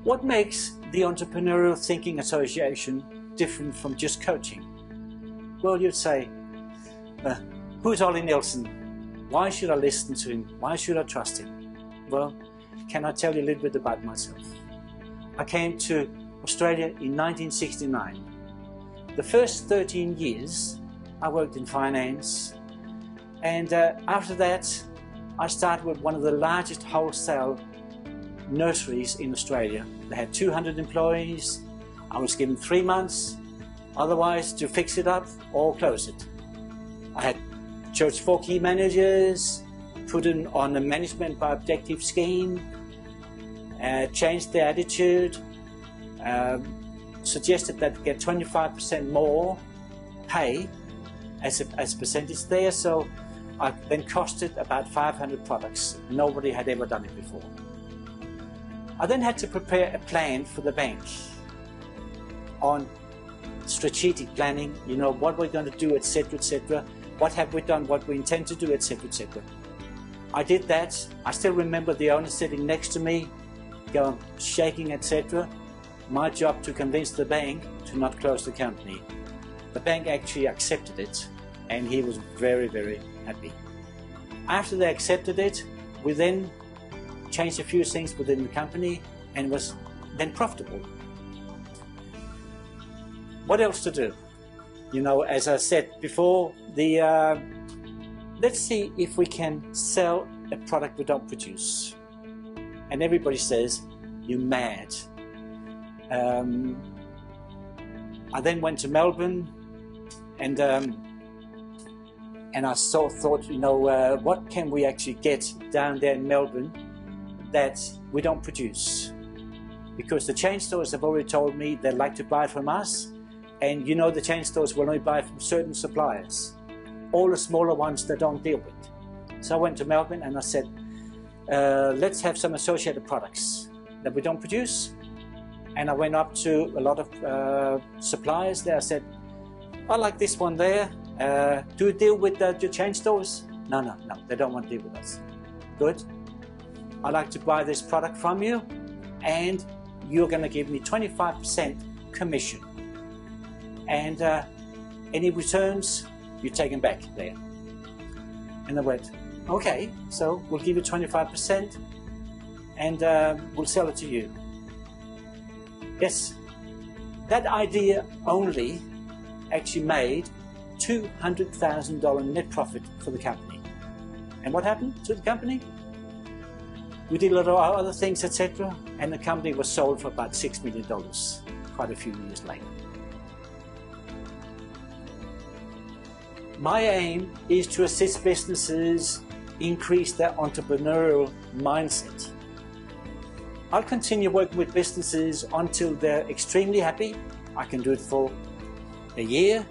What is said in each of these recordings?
What makes the Entrepreneurial Thinking Association different from just coaching? Well, you'd say, who's Ole Nielsen? Why should I listen to him? Why should I trust him? Well, can I tell you a little bit about myself? I came to Australia in 1969. The first 13 years I worked in finance, and after that I started with one of the largest wholesale nurseries in Australia. They had 200 employees. I was given 3 months, otherwise to fix it up or close it. I had chose 4 key managers, put in on a management by objective scheme, changed their attitude, suggested that get 25% more pay as a percentage there. So I then costed about 500 products. Nobody had ever done it before. I then had to prepare a plan for the bank on strategic planning, you know, what we're going to do, etc., etc. What have we done, what we intend to do, etc., etc. I did that. I still remember the owner sitting next to me, going, shaking, etc. My job to convince the bank to not close the company. The bank actually accepted it, and he was very, very happy. After they accepted it, we then changed a few things within the company and was then profitable. What else to do? You know, as I said before, let's see if we can sell a product we don't produce. And everybody says, you're mad. I then went to Melbourne, and I thought, you know, what can we actually get down there in Melbourne that we don't produce? Because the chain stores have already told me they'd like to buy from us, and you know the chain stores will only buy from certain suppliers, all the smaller ones they don't deal with. So I went to Melbourne and I said, let's have some associated products that we don't produce. And I went up to a lot of suppliers there. I said, I like this one there. Do you deal with the chain stores? No, they don't want to deal with us. Good. I'd like to buy this product from you, and you're going to give me 25% commission. And any returns, you take them back there. And I went, okay, so we'll give you 25% and we'll sell it to you. Yes, that idea only actually made $200,000 net profit for the company. And what happened to the company? We did a lot of other things, etc., and the company was sold for about $6 million quite a few years later. My aim is to assist businesses increase their entrepreneurial mindset. I'll continue working with businesses until they're extremely happy. I can do it for a year,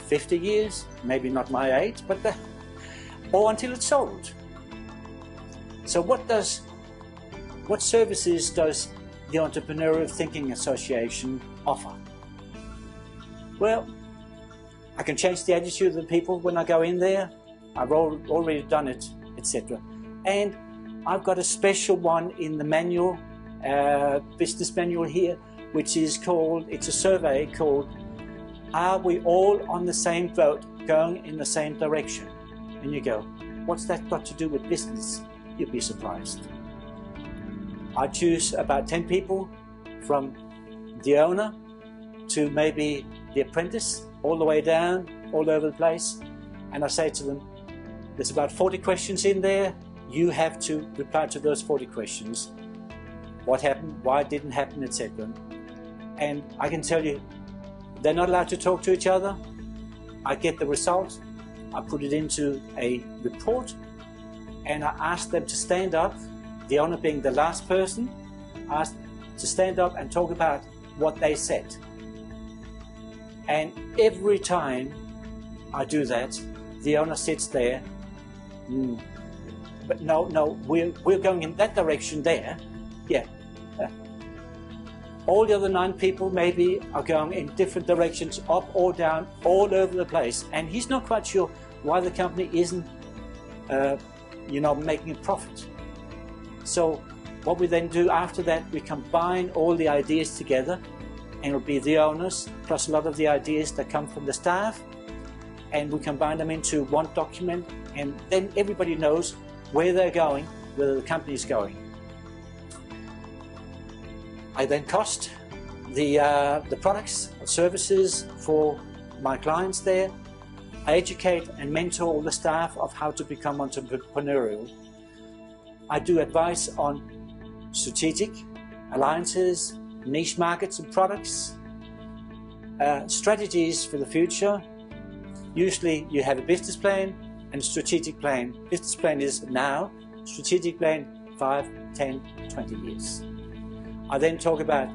50 years, maybe not my age, but or until it's sold. So what services does the Entrepreneurial Thinking Association offer? Well, I can change the attitude of the people when I go in there. I've already done it, etc. And I've got a special one in the manual, business manual here, which is called, it's a survey called, are we all on the same boat going in the same direction? And you go, what's that got to do with business? You'd be surprised. I choose about 10 people, from the owner to maybe the apprentice, all the way down, all over the place. And I say to them, there's about 40 questions in there. You have to reply to those 40 questions. What happened, why it didn't happen, etc. And I can tell you, they're not allowed to talk to each other. I get the result, I put it into a report, and I ask them to stand up, the owner being the last person, asked to stand up and talk about what they said. And every time I do that, the owner sits there, but no, we're going in that direction there. Yeah. All the other 9 people maybe are going in different directions, up or down, all over the place. And he's not quite sure why the company isn't, making a profit. So What we then do after that, we combine all the ideas together, and it'll be the owners plus a lot of the ideas that come from the staff, and we combine them into one document, and then everybody knows where they're going, where the company is going. I then cost the products and services for my clients there. I educate and mentor all the staff of how to become entrepreneurial. I do advice on strategic alliances, niche markets and products, strategies for the future. Usually you have a business plan and a strategic plan. Business plan is now, strategic plan 5, 10, 20 years. I then talk about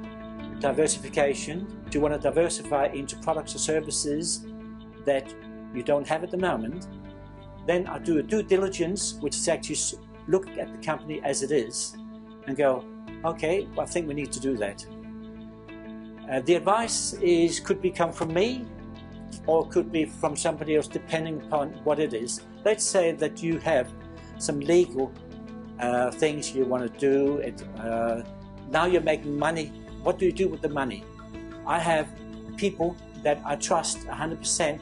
diversification. Do you want to diversify into products or services that you don't have at the moment? Then I do a due diligence, which is actually look at the company as it is and go, okay, well, I think we need to do that. The advice could come from me, or could be from somebody else, depending upon what it is. Let's say that you have some legal things you want to do. Now you're making money. What do you do with the money? I have people that I trust 100%,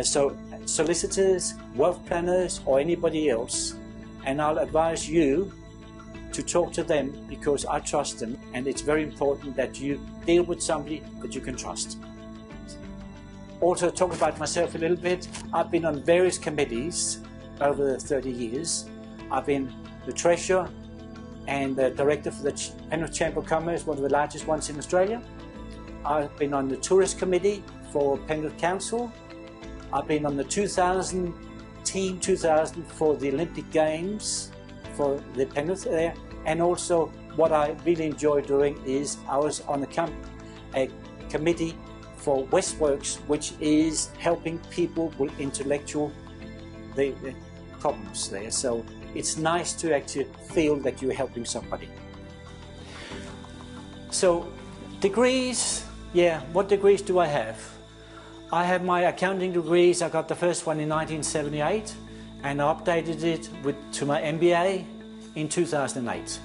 so solicitors, wealth planners, or anybody else, and I'll advise you to talk to them because I trust them, and it's very important that you deal with somebody that you can trust. Also, talk about myself a little bit. I've been on various committees over the 30 years. I've been the treasurer and the director for the Penrith Chamber of Commerce, one of the largest ones in Australia. I've been on the tourist committee for Penrith Council. I've been on the 2000 for the Olympic Games for the Penrith there. And also what I really enjoy doing is I was on a committee for Westworks, which is helping people with intellectual the problems there. So it's nice to actually feel that you're helping somebody. So degrees, yeah, what degrees do I have? I have my accounting degrees. I got the first one in 1978 and I updated it to my MBA in 2008.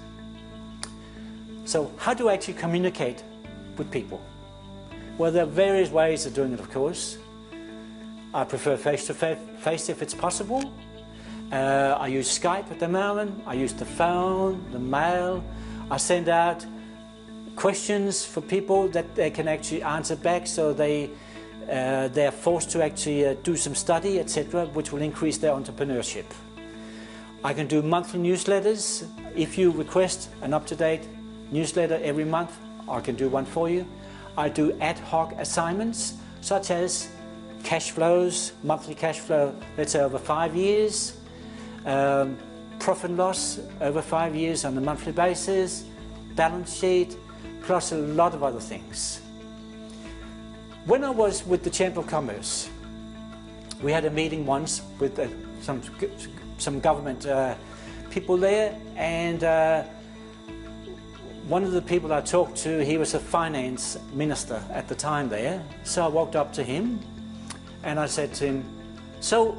So how do I actually communicate with people? Well, there are various ways of doing it, of course. I prefer face-to-face if it's possible. I use Skype at the moment. I use the phone, the mail. I send out questions for people that they can actually answer back, so they're forced to actually do some study, etc., which will increase their entrepreneurship. I can do monthly newsletters. If you request an up-to-date newsletter every month, I can do one for you. I do ad hoc assignments, such as cash flows, monthly cash flow, let's say over 5 years, profit and loss over 5 years on a monthly basis, balance sheet, plus a lot of other things. When I was with the Chamber of Commerce, we had a meeting once with some government people there, and one of the people I talked to, he was a finance minister at the time there. So I walked up to him and I said to him, so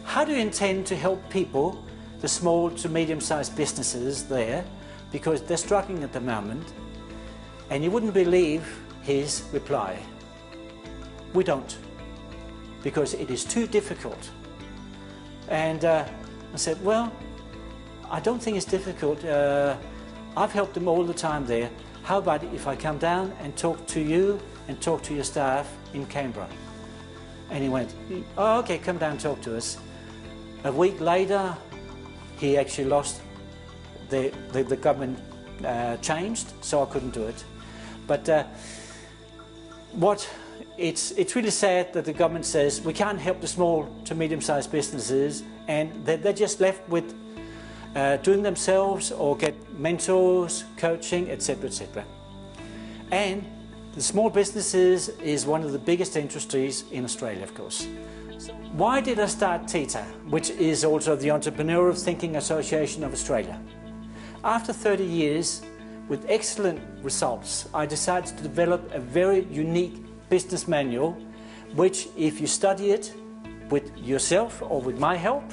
how do you intend to help people, the small to medium-sized businesses there, because they're struggling at the moment? And you wouldn't believe his reply. We don't, because it is too difficult. And I said, well, I don't think it's difficult. I've helped them all the time there. How about if I come down and talk to you and talk to your staff in Canberra? And he went, oh, okay, come down and talk to us. A week later, he actually lost, the government changed, so I couldn't do it. But it's really sad that the government says we can't help the small to medium-sized businesses, and they're just left with doing themselves or get mentors, coaching, etc., etc. And the small businesses is one of the biggest industries in Australia, of course. So why did I start TITA, which is also the Entrepreneurial Thinking Association of Australia? After 30 years, with excellent results, I decided to develop a very unique business manual, which if you study it with yourself or with my help,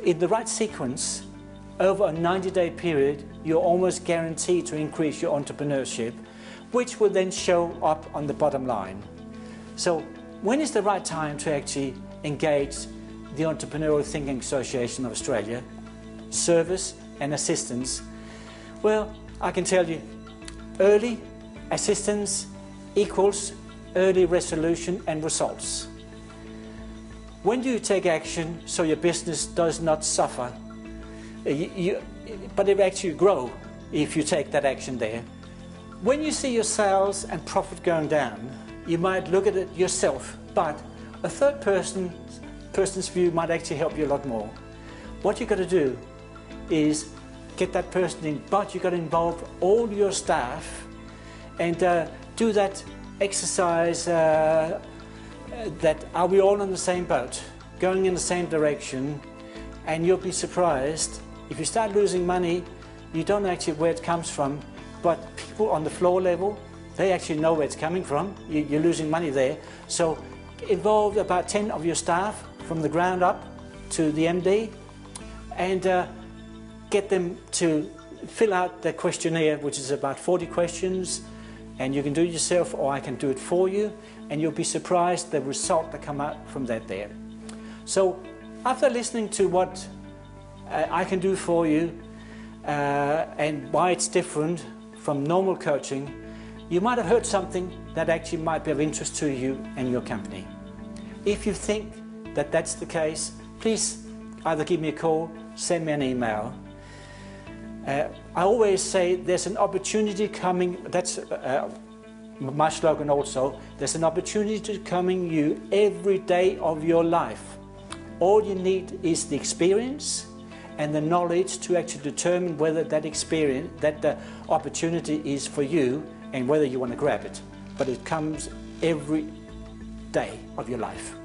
in the right sequence, over a 90-day period, you're almost guaranteed to increase your entrepreneurship, which will then show up on the bottom line. So when is the right time to actually engage the Entrepreneurial Thinking Association of Australia, service and assistance? Well, I can tell you, early assistance equals early resolution and results. When do you take action so your business does not suffer, but it will actually grow if you take that action there? When you see your sales and profit going down, you might look at it yourself, but a third person's view might actually help you a lot more. What you've got to do is get that person in, but you've got to involve all your staff and do that exercise that are we all on the same boat, going in the same direction, and you'll be surprised if you start losing money, you don't actually know where it comes from, but people on the floor level, they actually know where it's coming from. You're losing money there. So involve about 10 of your staff from the ground up to the MD and get them to fill out the questionnaire, which is about 40 questions, and you can do it yourself or I can do it for you, and you'll be surprised the result that come out from that there. So after listening to what I can do for you and why it's different from normal coaching, you might have heard something that actually might be of interest to you and your company. If you think that that's the case, please either give me a call, send me an email. I always say there's an opportunity coming, that's my slogan also, there's an opportunity coming you every day of your life. All you need is the experience and the knowledge to actually determine whether that experience, that the opportunity is for you and whether you want to grab it. But it comes every day of your life.